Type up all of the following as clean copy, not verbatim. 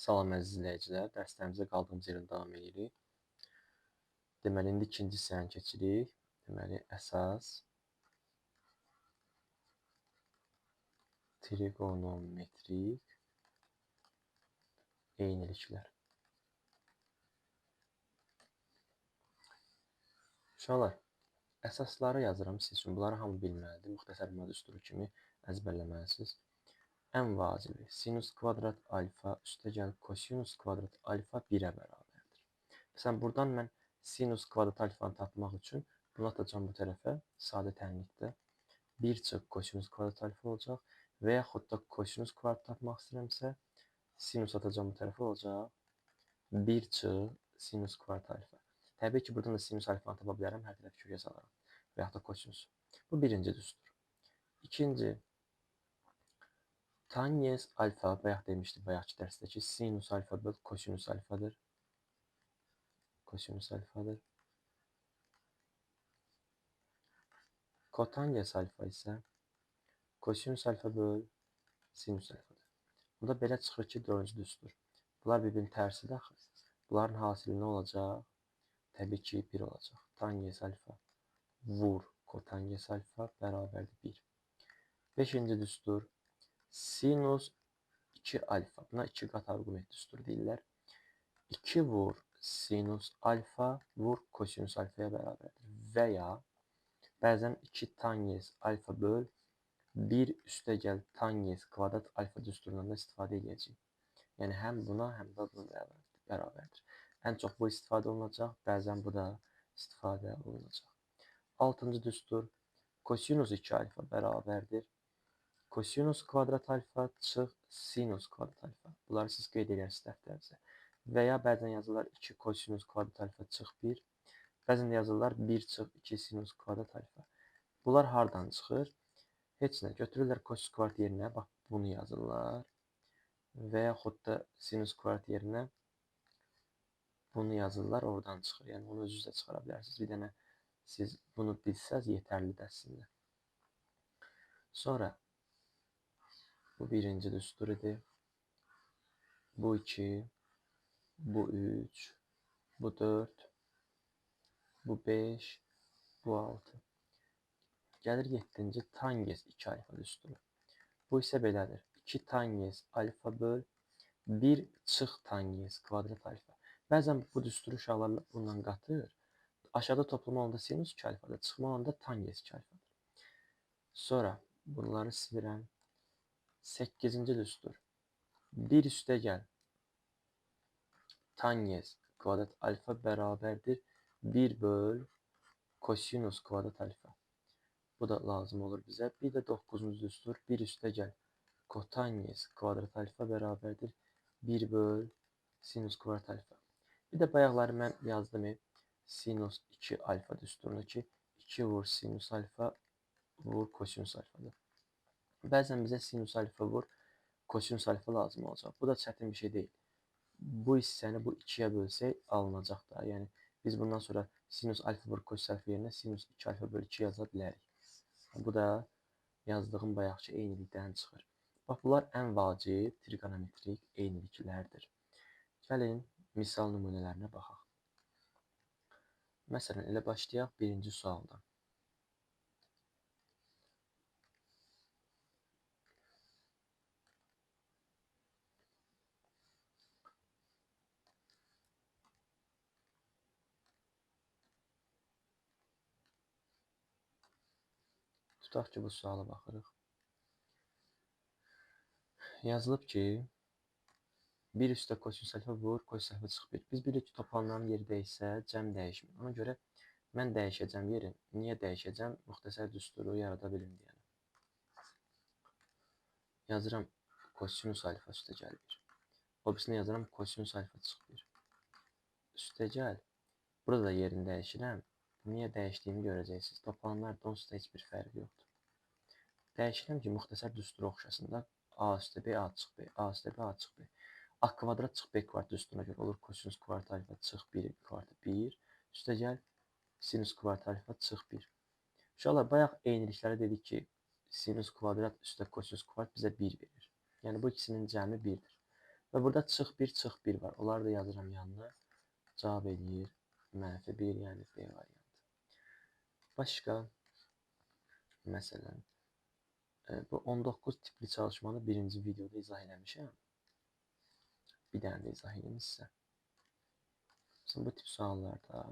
Salam əziz izləyicilər, dərslərimizə qaldığımız yerdən davam edirik. Deməli, indi ikinci hissəni keçirik. Deməli, əsas trigonometrik eyniliklər. Uşaqlar, əsasları yazıram siz üçün. Bunları hamı bilməlidir. Müxtəsər bilmə düsturu kimi əzbərləməlisiniz. Ən vacibi sinus kvadrat alfa üstəgəl kosinus kvadrat alfa 1-ə bərabərdir. Məsələn, buradan mən sinus kvadrat alfanı tapmaq üçün bunu atacağım bu tərəfə, sadə tənlikdə. 1 çıx kosinus kvadrat alfa olacaq və yaxud da kosinus kvadrat tapmaq istəyirəmsə, sinus atacağım bu tərəfə olacaq. 1 çıx sinus kvadrat alfa. Təbii ki, buradan da sinus alfanı tapa bilərəm, hər tərəf kökə salaram və yaxud da kosinus. Bu birinci düstur. İkinci, tangens alfa, bayaq demişdik bayaqki dərsdə ki, sinus alfa böl kosinus alfadır. Kosinus alfadır. Kotangens alfa isə kosinus alfa böl sinus alfadır. Burada belə çıxır ki, dördüncü düstur. Bunlar bir-birinin tərsidir axı. Bunların hasili nə olacaq? Təbii ki, 1 olacaq. Tangens alfa vur kotangens alfa bərabərdir 1. Beşinci düstur. Sinus 2 alfa. Buna 2 qat arqument düsturu deyirlər. 2 vur sinus alfa vur kosinus alfaya bərabərdir. Və ya bəzən 2 tangens alfa böl 1 üstəgəl tangens kvadrat alfa düsturundan da istifadə edəcəyik. Yəni həm buna, həm də buna bərabərdir. Ən çox bu istifadə olunacaq, bəzən bu da istifadə olunacaq. 6-cı düstur. Kosinus 2 alfa bərabərdir. Kosinus kvadrat alfa çıx sinus kvadrat alfa. Bunları siz qeyd edirsiniz dəftərinizə. Və ya bəzən yazırlar 2 kosinus kvadrat alfa çıx 1. Bəzən də yazırlar 1 çıx 2 sinus kvadrat alfa. Bunlar hardan çıxır? Heç nə. Götürürlər kosinus kvadrat yerinə, bax bunu yazırlar. Və yaxud da sinus kvadrat yerinə bunu yazırlar, oradan çıxır. Yəni onu özünüz də çıxara bilərsiniz. Bir dənə siz bunu bilsəz yetərlidir əslində. Sonra bu birinci düstur idi. Bu 2, bu 3, bu 4, bu 5, bu 6. Gəlir 7-ci tangens 2 alfa düsturu. Bu isə belədir. 2 tangens alfa böl 1 çıx tangens kvadrat alfa. Bəzən bu düsturu uşaqlar bundan qatır. Aşağıda toplama olanda sinus 2 alfadır, çıxma olanda tangens 2 alfadır. Sonra bunları silirəm. 8-ci düstur. 1 üstəgəl tangens kvadrat alfa bərabərdir 1 böl kosinus kvadrat alfa. Bu da lazım olur bizə. Bir də 9-cu düstur. 1 üstəgəl kotangens kvadrat alfa bərabərdir 1 böl sinus kvadrat alfa. Bir də bayaqları mən yazdım sinus 2 alfa düsturunu ki 2 vur sinus alfa vur kosinus alfadır. Bəzən bizə sinus alfa vur kosinus alfa lazım olacaq. Bu da çətin bir şey deyil. Bu hissəni bu 2-yə bölsək alınacaq da. Yəni biz bundan sonra sinus alfa vur kosinus alfa yerinə sinus 2 alfa bölü 2 yaza bilərik. Bu da yazdığım bayaqki eynilikdən çıxır. Bax, bunlar ən vacib trigonometrik eyniliklərdir. Gəlin misal nümunələrinə baxaq. Məsələn, elə başlayaq birinci sualdan. Tutaq ki, bu suala baxırıq. Yazılıb ki, 1 üstə kosinus alfa vur, kosinus alfa çıx 1. Biz bilirik ki, toplananların yeri dəyişsə, cəm dəyişmir. Ona görə mən dəyişəcəm yeri. Niyə dəyişəcəm? Müxtəsər düsturu yarada bilim deyənə. Yazıram kosinus alfa üstə gəl 1. O birisini yazıram kosinus alfa çıx 1. Üstə gəl. Burada da yerini dəyişirəm. Niyə dəyişdiyimi görəcəksiniz. Toplananlar onsuz da heç bir fərqi yoxdur. Dəyişirəm ki, müxtəsər düstura oxşasında a üstə b, a çıx b, a üstə b, a çıx b. A kvadrat çıx b kvadrat düsturuna görə olur kosinus kvadrat alfa çıx 1 kvadrat 1. Üstə gəl sinus kvadrat alfa çıx 1. Uşaqlar, bayaq eyniliklərə dedik ki, sinus kvadrat üstə kosinus kvadrat bizə 1 verir. Yəni bu ikisinin cəmi 1-dir. Və burada çıx 1, çıx 1 var. Onları da yazıram yanına. Cavab eləyir -1, yəni B variantı. Başqa, məsələn, bu 19 tipli çalışmanı birinci videoda izah eləmişəm. Bir dənə də izah edeyim sizə. Şimdi bu tip suallarda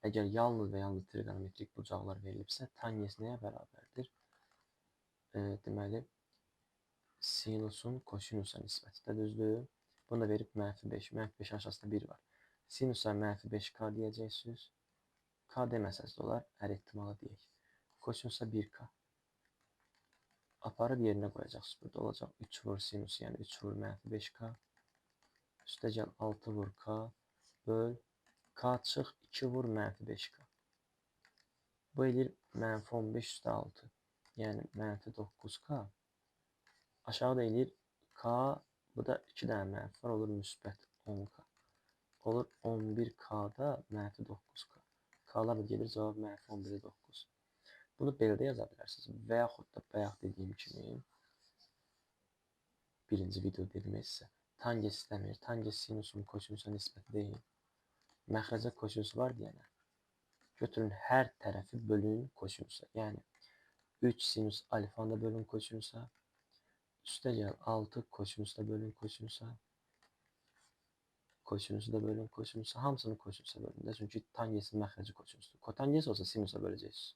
əgər yalnız və yalnız trigonometrik bucaqlar verilibsə, tangens nəyə bərabərdir? Deməli, sinusun kosinusa nisbətidir, düzdür? Bunu da verib -5, -5 aşağısında 1 var. Sinusa -5k deyəcəksiniz. K deməsəz də olar, hər ehtimala deyək. Kosinusa 1k. Aparıb yerinə qoyacaqsınız. Burada olacaq 3 vur sinus, yəni 3 vur -5k. Üstə gəl 6 vur k böl k çıx 2 vur -5k. Bu eləyir -15 üstə 6. Yəni -9k. Aşağıda eləyir k, bu da 2 dənə mənfi var, olur müsbət 10k. Olur 11k-da -9k. K'lar da gelir, cavab -11-9. Bunu belə də yaza bilərsiniz. Və yaxud da bayaq dediyim kimi, birinci video dediyim sizə, tangens istəmir. Tangens sinusun kosinusa nisbəti deyil. Məxrəcə kosinus var deyənə. Götürün hər tərəfi bölün kosinusa. Yəni 3 sinus alfanı da bölün kosinusa. Üstə gəl 6 kosinus da bölün kosinusa. Kosinusu da bölün kosinusa. Hamısını kosinusa bölün də. Çünki tangensin məxrəci kosinusdur. Kotangens olsa sinusa böləcəksiniz.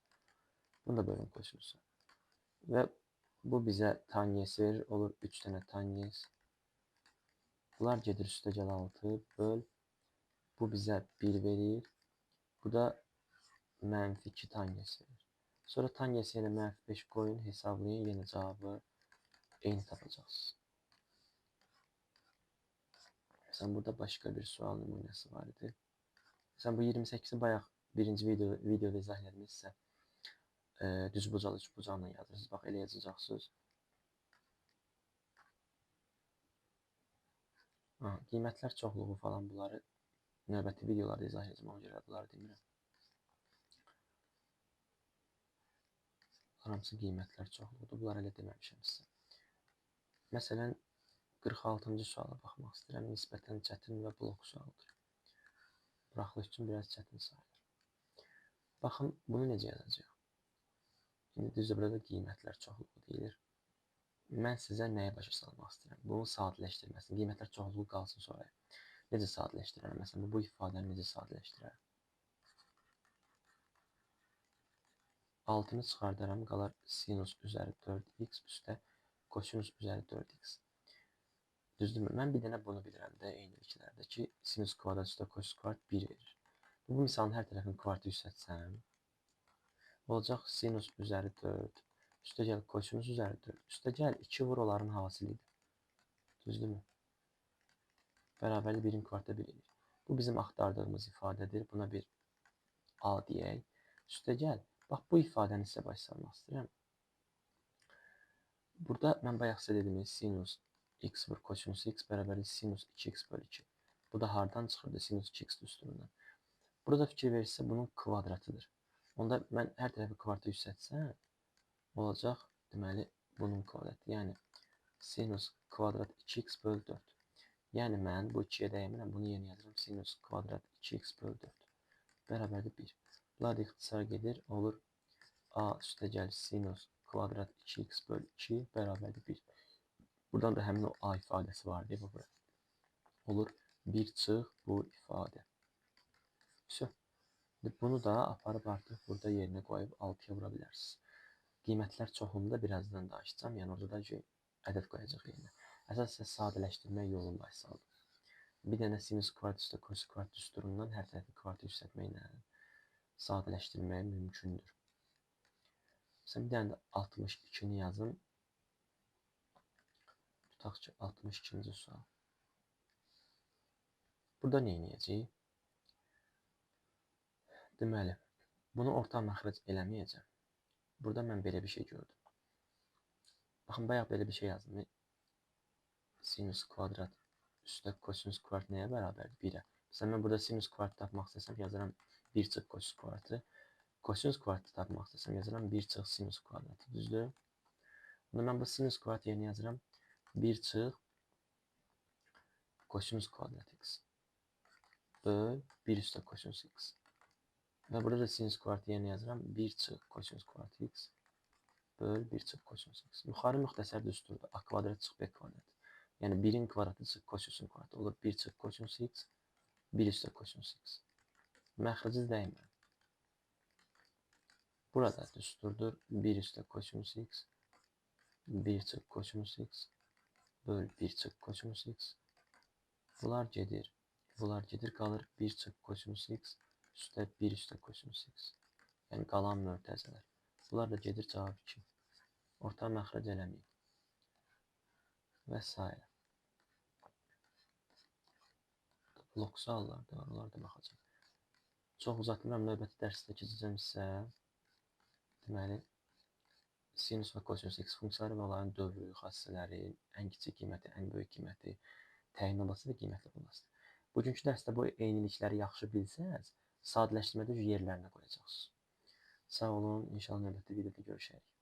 Bunu da bölün kosinusa. Və bu bizə tangens verir. Olur 3 dənə tangens. Bunlar gedir üstə gəl 6 böl. Bu bizə 1 verir. Bu da -2 tangens verir. Sonra tangens yenə -5 qoyun, hesablayın. Yenə cavabı eyni tapacaqsınız. Mesela burada başqa bir sual nümunəsi var idi. Mesela bu 28'i bayaq birinci videoda izah elədim sizə. Düz bucaq, üç bucaqla yazırsınız. Bax, elə yazacaqsınız. Qiymətlər çoxluğu falan bunları növbəti videolarda izah edəcəm. Ona görə bunları demirəm. Hamısı qiymətlər çoxluğudur. Bunları elə deməmişəm sizə. Məsələn, 46-cı suala baxmaq istəyirəm. Nisbətən çətin və blok sualıdır. Buraxılış üçün biraz çətin sayılır. Baxın, bunu necə yazacaq? İndi düzdür, burada qiymətlər çoxluğu deyilir. Mən sizə nəyə başa salmaq istəyirəm? Bunu sadələşdirməsini, qiymətlər çoxluğu qalsın sonra. Necə sadələşdirərəm? Məsələn, bu ifadəni necə sadələşdirərəm? 6-nı çıxardaram, qalar sinus üzəri 4x üstə kosinus üzəri 4x. Düzdürmü? Mən bir dənə bunu bilirəm də eyniliklərdə ki, sinus kvadrat üstə kosinus kvadrat 1 verir. Bu misalın hər tərəfini kvartı yüksətsəm, olacaq sinus üzəri 4, üstə gəl kosinus üzəri 4, üstə gəl 2 vur onların hasilidir. Düzdürmü? Bərabərli 1-in kvartı 1 edir. Bu bizim axtardığımız ifadədir. Buna bir A deyək. Üstə gəl. Bax, bu ifadəni sizə başa salmaq istəyirəm. Burada mən bayaq sizə dedim, sinus x vur kosinus x bərabərli sinus 2x bölü 2. Bu da hardan çıxırdı? Sinus 2x üstündən. Burada fikir verirsə bunun kvadratıdır. Onda mən hər tərəfi kvartı yüksətsəm, olacaq, deməli, bunun kvadratı. Yəni, sinus kvadrat 2x bölü 4. Yəni, mən bu 2-yə dəyəmirəm, bunu yeni yazıram. Sinus kvadrat 2x bölü 4. Bərabərli 1. Bunlar da ixtisar gedir, olur A üstə gəl sinus kvadrat 2x bölü 2 bərabərli 1. Buradan da həmin o A ifadəsi var, deyib o bura. Olur 1 çıx bu ifadə. Bunu da aparıb artıq burada yerinə qoyub 6-ya vura bilərsiniz. Qiymətlər çoxluğunu da birazdan danışacağım. Yəni orada da ədəd qoyacaq yerinə. Əsas isə sadələşdirmək yolunu başa saldım. Bir dənə sinus kvadrat üstə kosinus kvadrat düsturundan hər tərəfi kvadrat yüksəltməklə sadələşdirmək mümkündür. Məsələn, bir dənə də 62-ni yazın. Tutaq ki, 62-ci sual. Burada nə edəcəyik? Deməli, bunu orta məxrəc eləməyəcəm. Burada mən belə bir şey gördüm. Baxın, bayaq belə bir şey yazdım. Sinus kvadrat üstə kosinus kvadrat nəyə bərabərdir? 1-ə. Məsələn, mən burada sinus kvadratı tapmaq istəsəm, yazaram 1 çıx kosinus kvadratı. Kosinus kvadratı tapmaq istəsəm, yazaram 1 çıx sinus kvadratı. Düzdür? Bunu mən bu sinus kvadratı yerinə yazaram. 1 çıx kosinus kvadrat x böl 1 üstə kosinus x. Və burada da sinus kvadratı yenə yazıram. 1 çıx kosinus kvadrat x böl 1 çıx kosinus x. Yuxarı müxtəsər düsturda a kvadrat çıx b kvadrat. Yəni 1-in kvadratı çıx kosinusun kvadratı olur. 1 çıx kosinus x 1 üstə kosinus x. Məxrəci dəymə. Burada düsturdur. 1 üstə kosinus x 1 çıx kosinus x böl 1 çıx kosinus x. Bunlar gedir. Bunlar gedir qalır 1 çıx kosinus x üstə 1 üstə kosinus x. Yəni qalan mötərizələr. Bunlar da gedir cavab 2. Orta məxrəc eləməyib. Və s. Blok suallar da var, onlara da baxacağım. Çox uzatmıram, növbəti dərsdə keçəcəm sizə. Deməli, sinus və kosinus x funksiyaları və onların dövrü, xassələri, ən kiçik qiyməti, ən böyük qiyməti, təyin olması və qiymətli olması. Bugünkü dərsdə bu eynilikləri yaxşı bilsəz, sadələşdirmədə yerlərinə qoyacaqsınız. Sağ olun, inşallah növbəti videoda görüşərik.